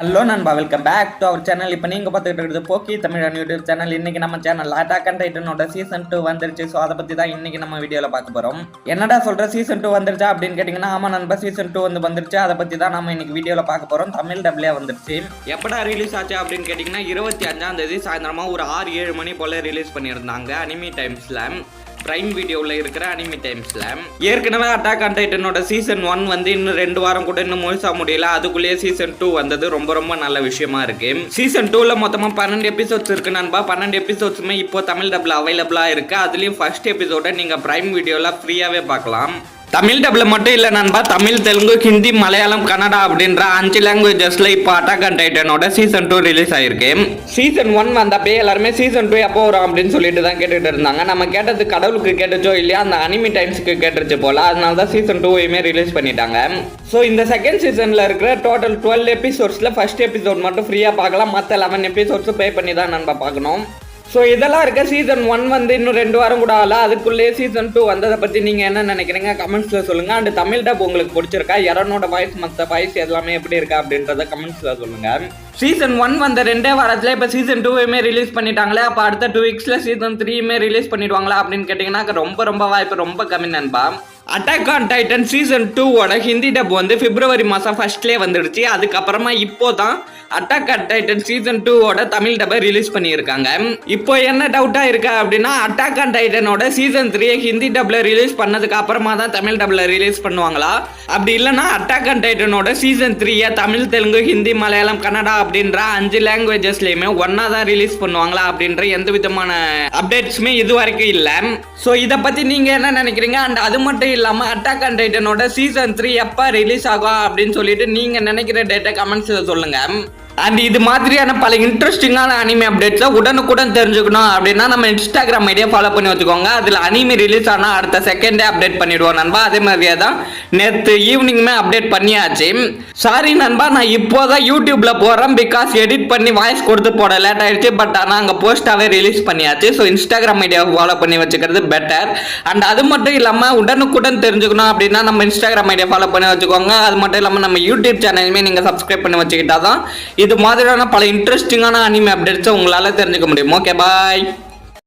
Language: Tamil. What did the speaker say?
ஹலோ நண்பா, welcome back to our channel. இப்போ நீங்கள் பார்த்துக்கிட்டு இருக்கிறது போக்கி தமிழ் யூடியூப் சேனல். இன்றைக்கி நம்ம சேனல் அட்டாக் அண்ட் டைட்டனோட சீசன் 2 வந்துருச்சு. ஸோ அதை பற்றி தான் இன்றைக்கி நம்ம வீடியோவில் பார்க்க போகிறோம். என்னடா சொல்கிற, சீசன் 2 வந்துருச்சா அப்படின்னு கேட்டிங்கன்னா, ஆமாம் நண்பா, சீசன் 2 வந்துருச்சு. அதை பற்றி தான் நம்ம இன்றைக்கி வீடியோவில் பார்க்க போகிறோம். தமிழ் டப்ளே வந்துருச்சு. எப்படா ரிலீஸ் ஆச்சு அப்படின்னு கேட்டிங்கன்னா, 25ஆம் தேதி சாயந்தரமாக ஒரு 6-7 மணி போல் ரிலீஸ் பண்ணியிருந்தாங்க அனிமி டைம்ஸில், பிரைம் வீடியோவில் இருக்கிற அனிமி டைம்ஸில். ஏற்கனவே அட்டாக் ஆன் டைட்டனோட சீசன் 1 வந்து இன்னும் 2 வாரம் கூட இன்னும் முழுசா முடியல. அதுக்குள்ளேயே சீசன் 2 வந்தது ரொம்ப நல்ல விஷயமா இருக்கு. சீசன் 2ல மொத்தமா 12 எபிசோட்ஸ் இருக்கு நண்பா. 12 எபிசோட்ஸுமே இப்போ தமிழ் டப்ல அவைலபிளா இருக்கு. அதுலயும் ஃபர்ஸ்ட் எபிசோட நீங்க பிரைம் வீடியோல ஃப்ரீயாவே பார்க்கலாம். தமிழ் டப்ல மட்டும் இல்லை நண்பா, தமிழ், தெலுங்கு, ஹிந்தி, மலையாளம், கன்னடா அப்படின்ற 5 லாங்குவேஜஸ்ல இப்போ அட்டாக் ஆன் டைட்டனோட சீசன் 2 ரிலீஸ் ஆயிருக்கு. சீசன் 1 வந்தப்பே எல்லாருமே சீசன் 2 எப்போ வரும் அப்படின்னு சொல்லிட்டு தான் கேட்டுட்டு இருந்தாங்க. நம்ம கேட்டது கடவுளுக்கு கேட்டுச்சோ இல்லையா, அந்த அனிமி டைம்ஸ்க்கு கேட்டுருச்சு போல. அதனால தான் சீசன் 2 ரிலீஸ் பண்ணிட்டாங்க. ஸோ இந்த செகண்ட் சீசன்ல இருக்கிற டோட்டல் 12 எபிசோட்ஸ்ல ஃபர்ஸ்ட் எபிசோட் மட்டும் ஃப்ரீயா பார்க்கலாம். மற்ற 11 எபிசோட்ஸ் பே பண்ணி தான் நண்பா பார்க்கணும். ஸோ இதெல்லாம் இருக்க சீசன் 1 வந்து இன்னும் 2 வாரம் கூட ஆகல. அதுக்குள்ளேயே சீசன் 2 வந்ததை பற்றி நீங்கள் என்ன நினைக்கிறீங்க கமெண்ட்ஸில் சொல்லுங்கள். அண்ட் தமிழ் டப் உங்களுக்கு பிடிச்சிருக்கா, யாரோட வாய்ஸ், மற்ற வாய்ஸ் எல்லாமே எப்படி இருக்கா அப்படின்றத கமெண்ட்ஸில் சொல்லுங்கள். சீசன் 1 வந்த 2 வாரத்தில் இப்போ சீசன் 2 ரிலீஸ் பண்ணிட்டாங்களே, அப்போ அடுத்த 2 வீக்ஸில் சீசன் 3 ரிலீஸ் பண்ணிடுவாங்களா அப்படின்னு கேட்டிங்கன்னா ரொம்ப வாய்ப்பு ரொம்ப கம்மி நண்பா. Attack on Titan season 2 Hindi dub வந்து பிப்ரவரி மாதம் ஃபர்ஸ்ட்லேயே வந்துடுச்சு. அதுக்கப்புறமா இப்போ தான் Attack on Titan season 2 Tamil டப்பை ரிலீஸ் பண்ணியிருக்காங்க. இப்போ என்ன டவுட்டாக இருக்கா அப்படின்னா, அட்டாக் ஆன் டைட்டனோட சீசன் 3 ஹிந்தி டப்ல ரிலீஸ் பண்ணதுக்கு அப்புறமா தான் தமிழ் டப்ல ரிலீஸ் பண்ணுவாங்களா, அப்படி இல்லைன்னா அட்டாக் ஆன் டைட்டனோட சீசன் 3 தமிழ், தெலுங்கு, ஹிந்தி, மலையாளம், கன்னடா அப்படின்ற 5 லாங்குவேஜஸ்லையுமே ஒன்னா தான் ரிலீஸ் பண்ணுவாங்களா அப்படின்ற எந்த விதமான அப்டேட்ஸுமே இது வரைக்கும் இல்லை. ஸோ இதை பற்றி நீங்கள் என்ன நினைக்கிறீங்க? அண்ட் அது மட்டும் இல்லாமல் அட்டாக் ஆன் டைட்டனோட சீசன் 3 எப்போ ரிலீஸ் ஆகும் அப்படின்னு சொல்லிட்டு நீங்கள் நினைக்கிற டேட்டா கமெண்ட்ஸில் சொல்லுங்கள். அண்ட் இது மாதிரியான பல இன்ட்ரெஸ்டிங்கான அனிமி அப்டேட்ஸை உடனுக்குடன் தெரிஞ்சுக்கணும் அப்படின்னா நம்ம இன்ஸ்டாகிராம் ஐடியா ஃபாலோ பண்ணி வச்சுக்கோங்க. அதில் அனிமி ரிலீஸ் ஆனால் அடுத்த செகண்டே அப்டேட் பண்ணிவிடுவோம் நண்பா. அதே மாதிரியே தான் நேற்று ஈவினிங்குமே அப்டேட் பண்ணியாச்சு. சாரி நண்பா, நான் இப்போ தான் யூடியூப்ல போகிறேன், பிகாஸ் எடிட் பண்ணி வாய்ஸ் கொடுத்து போட லேட் ஆயிடுச்சு. பட் ஆனால் அங்கே போஸ்ட்டாகவே ரிலீஸ் பண்ணியாச்சு. ஸோ இன்ஸ்டாகிராம் ஐடியாவை ஃபாலோ பண்ணி வச்சுக்கிறது பெட்டர். அண்ட் அது மட்டும் இல்லாமல் உடனுக்குடன் தெரிஞ்சுக்கணும் அப்படின்னா நம்ம இன்ஸ்டாகிராம் ஐடியா ஃபாலோ பண்ணி வச்சுக்கோங்க. அது மட்டும் இல்லாமல் நம்ம யூடியூப் சேனலுமே நீங்கள் சப்ஸ்கிரைப் பண்ணி வச்சுக்கிட்டா தான் இது மாதிரியான பல இன்ட்ரெஸ்டிங்கான அனிமே அப்டேட்ஸை உங்களால் தெரிஞ்சுக்க முடியும். ஓகே, பாய்.